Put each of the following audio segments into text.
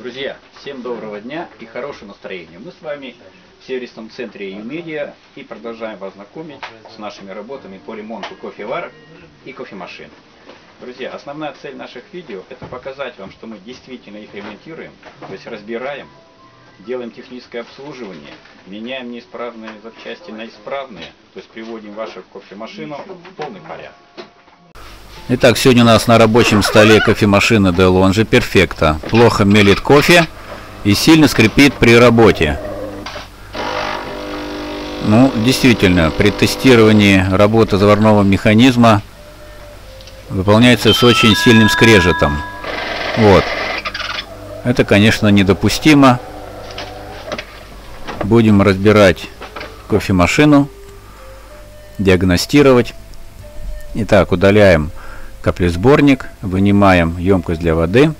Друзья, всем доброго дня и хорошего настроения. Мы с вами в сервисном центре YouMedia и продолжаем вас знакомить с нашими работами по ремонту кофеварок и кофемашин. Друзья, основная цель наших видео – это показать вам, что мы действительно их ремонтируем, то есть разбираем, делаем техническое обслуживание, меняем неисправные запчасти на исправные, то есть приводим вашу кофемашину в полный порядок. Итак, сегодня у нас на рабочем столе кофемашина DeLonghi Perfecta. Плохо мелит кофе и сильно скрипит при работе. Ну, действительно, при тестировании работы заварного механизма выполняется с очень сильным скрежетом. Вот. Это, конечно, недопустимо. Будем разбирать кофемашину, диагностировать. Итак, удаляем каплесборник, вынимаем емкость для воды,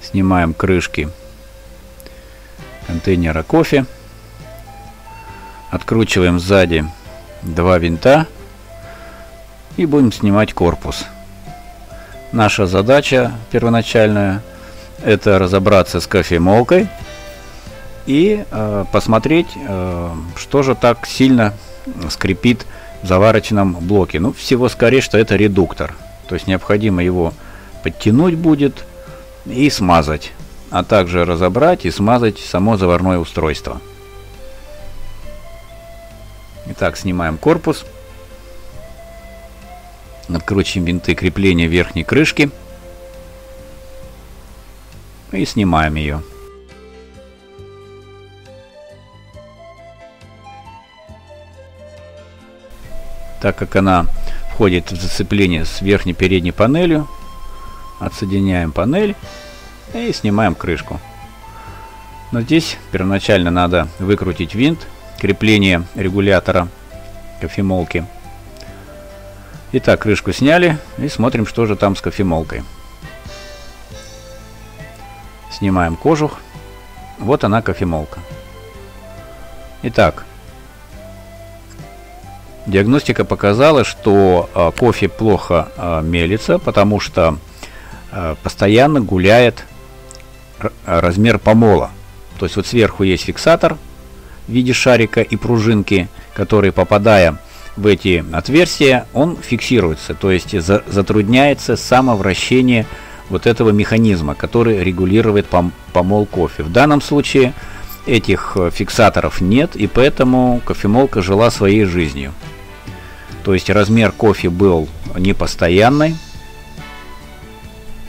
снимаем крышки контейнера кофе, откручиваем сзади два винта и будем снимать корпус. Наша задача первоначальная — это разобраться с кофемолкой и посмотреть, что же так сильно скрипит в заварочном блоке. Ну, всего скорее, что это редуктор. То есть необходимо его подтянуть будет и смазать, а также разобрать и смазать само заварное устройство. Итак, снимаем корпус, откручиваем винты крепления верхней крышки и снимаем ее. Так как она входит в зацепление с верхней передней панелью, отсоединяем панель и снимаем крышку. Но здесь первоначально надо выкрутить винт крепления регулятора кофемолки. Итак, крышку сняли и смотрим, что же там с кофемолкой. Снимаем кожух. Вот она, кофемолка. Итак, диагностика показала, что кофе плохо мелится, потому что постоянно гуляет размер помола. То есть вот сверху есть фиксатор в виде шарика и пружинки, который, попадая в эти отверстия, он фиксируется. То есть затрудняется самовращение вот этого механизма, который регулирует помол кофе. В данном случае этих фиксаторов нет, и поэтому кофемолка жила своей жизнью. То есть размер кофе был непостоянный,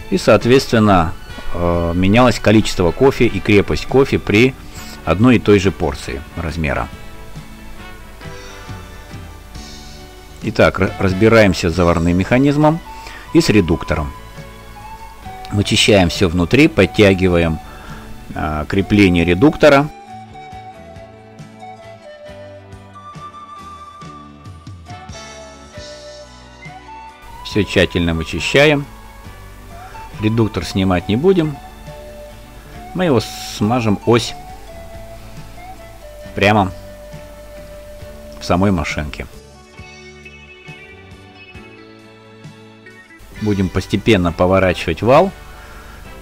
и, соответственно, менялось количество кофе и крепость кофе при одной и той же порции размера. Итак, разбираемся с заварным механизмом и с редуктором. Вычищаем все внутри, подтягиваем крепление редуктора. Все тщательно вычищаем. Редуктор снимать не будем. Мы его смажем ось прямо в самой машинке. Будем постепенно поворачивать вал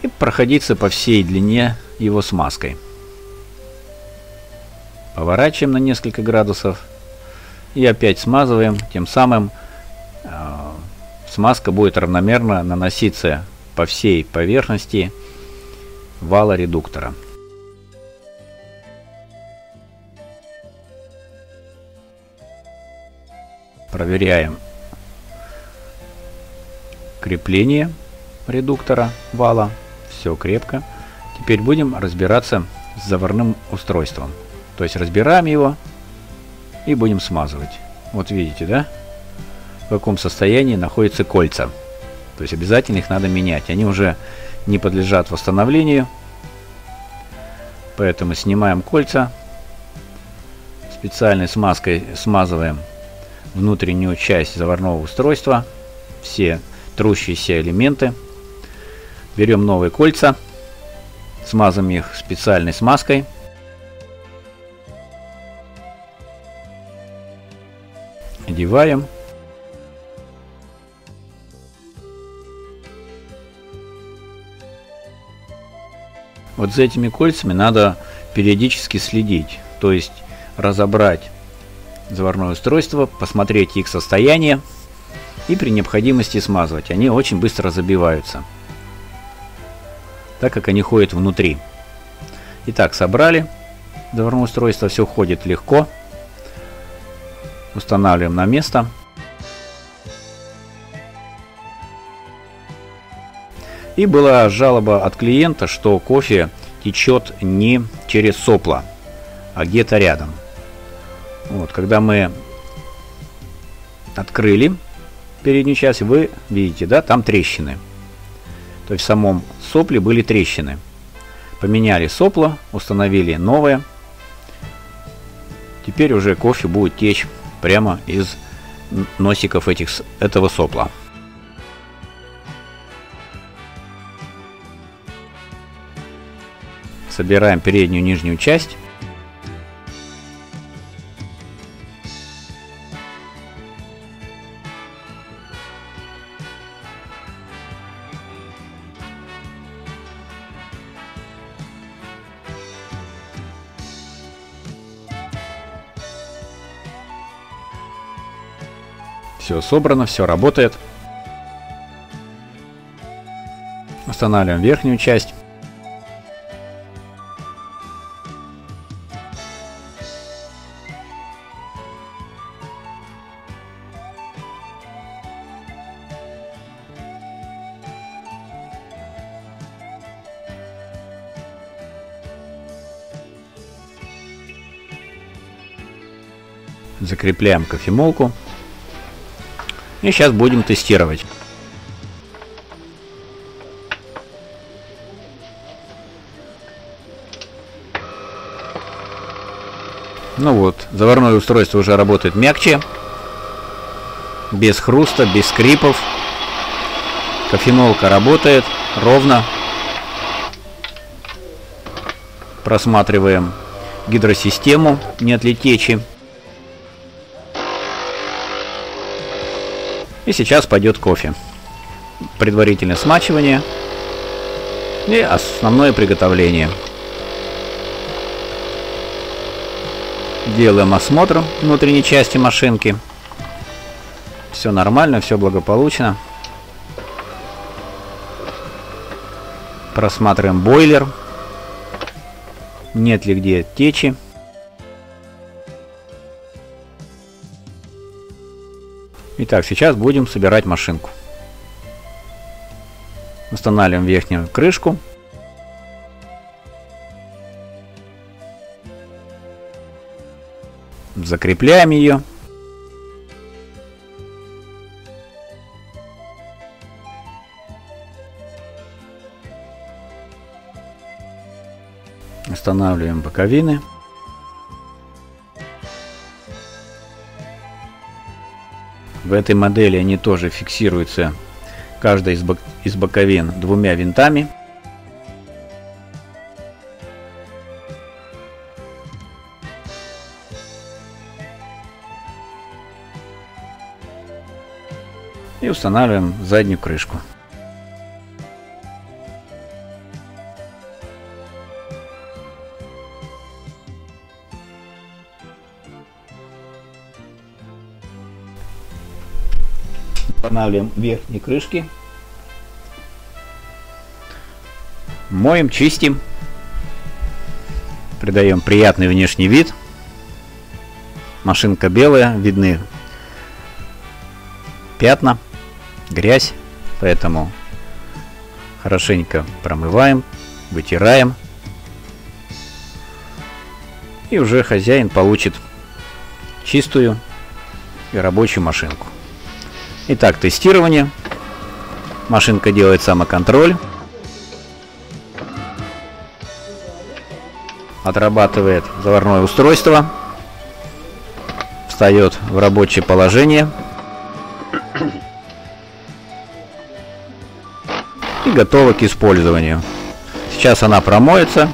и проходиться по всей длине его смазкой. Поворачиваем на несколько градусов и опять смазываем. Тем самым смазка будет равномерно наноситься по всей поверхности вала редуктора. Проверяем крепление редуктора вала. Все крепко. Теперь будем разбираться с заварным устройством. То есть разбираем его и будем смазывать. Вот видите, да? В каком состоянии находятся кольца. То есть обязательно их надо менять. Они уже не подлежат восстановлению. Поэтому снимаем кольца. Специальной смазкой смазываем внутреннюю часть заварного устройства. Все трущиеся элементы. Берем новые кольца. Смазываем их специальной смазкой. Одеваем. Вот за этими кольцами надо периодически следить, то есть разобрать заварное устройство, посмотреть их состояние и при необходимости смазывать. Они очень быстро забиваются, так как они ходят внутри. Итак, собрали заварное устройство, все ходит легко. Устанавливаем на место. И была жалоба от клиента, что кофе течет не через сопла, а где-то рядом. Вот, когда мы открыли переднюю часть, вы видите, да, там трещины. То есть в самом сопле были трещины. Поменяли сопло, установили новое. Теперь уже кофе будет течь прямо из носиков этого сопла. Собираем переднюю и нижнюю часть. Все собрано, все работает. Устанавливаем верхнюю часть. Закрепляем кофемолку. И сейчас будем тестировать. Ну вот, заварное устройство уже работает мягче, без хруста, без скрипов. Кофемолка работает ровно. Просматриваем гидросистему, нет ли течи. И сейчас пойдет кофе. Предварительное смачивание и основное приготовление. Делаем осмотр внутренней части машинки. Все нормально, все благополучно. Просматриваем бойлер. Нет ли где течи. Итак, сейчас будем собирать машинку. Устанавливаем верхнюю крышку. Закрепляем ее. Устанавливаем боковины. В этой модели они тоже фиксируются, каждая из боковин, двумя винтами. И устанавливаем заднюю крышку. Устанавливаем верхние крышки. Моем, чистим. Придаем приятный внешний вид. Машинка белая, видны пятна, грязь, поэтому хорошенько промываем, вытираем. И уже хозяин получит чистую и рабочую машинку. Итак, тестирование. Машинка делает самоконтроль. Отрабатывает заварное устройство. Встает в рабочее положение. И готова к использованию. Сейчас она промоется.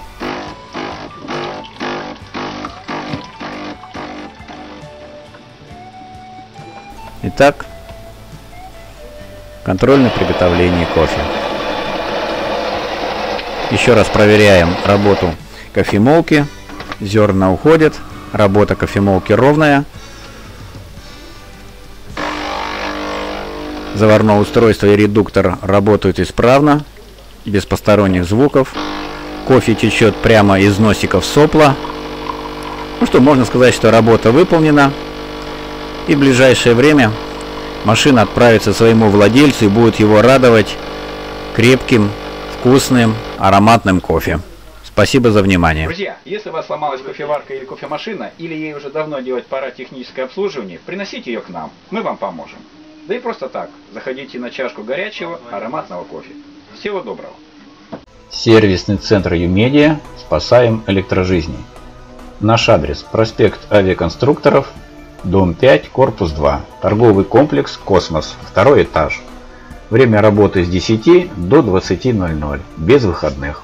Итак, контрольное приготовление кофе. Еще раз проверяем работу кофемолки. Зерна уходят. Работа кофемолки ровная. Заварное устройство и редуктор работают исправно, без посторонних звуков. Кофе течет прямо из носиков сопла. Ну что, можно сказать, что работа выполнена. И в ближайшее время машина отправится своему владельцу и будет его радовать крепким, вкусным, ароматным кофе. Спасибо за внимание. Друзья, если у вас сломалась кофеварка или кофемашина, или ей уже давно делать пора техническое обслуживание, приносите ее к нам, мы вам поможем. Да и просто так, заходите на чашку горячего, ароматного кофе. Всего доброго. Сервисный центр Юмедиа. Спасаем электрожизни. Наш адрес: проспект Авиаконструкторов, дом 5, корпус 2, торговый комплекс «Космос», 2-й этаж. Время работы с 10 до 20:00, без выходных.